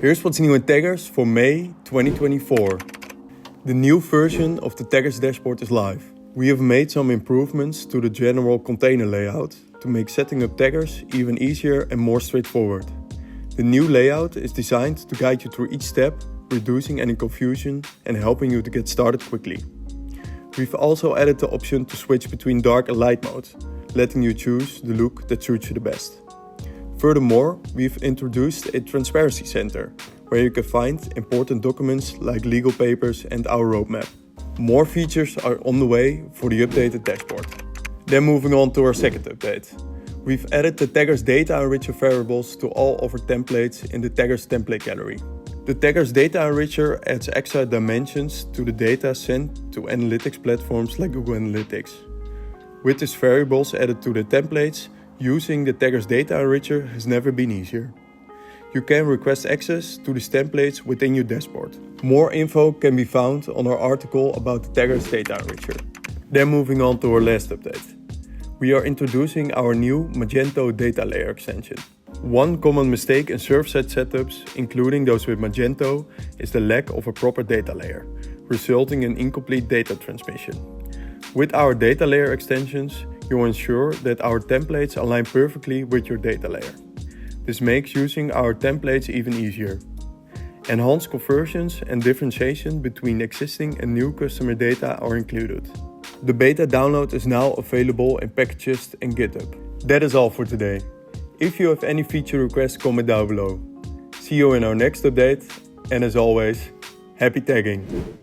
Here's what's new in TAGGRS for May 2024. The new version of the TAGGRS Dashboard is live. We have made some improvements to the general container layout to make setting up TAGGRS even easier and more straightforward. The new layout is designed to guide you through each step, reducing any confusion and helping you to get started quickly. We've also added the option to switch between dark and light modes, letting you choose the look that suits you the best. Furthermore, we've introduced a transparency center, where you can find important documents like legal papers and our roadmap. More features are on the way for the updated dashboard. Then moving on to our second update. We've added the TAGGRS Data Enricher variables to all of our templates in the TAGGRS Template Gallery. The TAGGRS Data Enricher adds extra dimensions to the data sent to analytics platforms like Google Analytics. With these variables added to the templates, using the TAGGRS Data Enricher has never been easier. You can request access to these templates within your dashboard. More info can be found on our article about the TAGGRS Data Enricher. Then moving on to our last update. We are introducing our new Magento data layer extension. One common mistake in server-side setups, including those with Magento, is the lack of a proper data layer, resulting in incomplete data transmission. With our data layer extensions, you will ensure that our templates align perfectly with your data layer. This makes using our templates even easier. Enhanced conversions and differentiation between existing and new customer data are included. The beta download is now available in packages and GitHub. That is all for today. If you have any feature requests, comment down below. See you in our next update, and as always, happy tagging!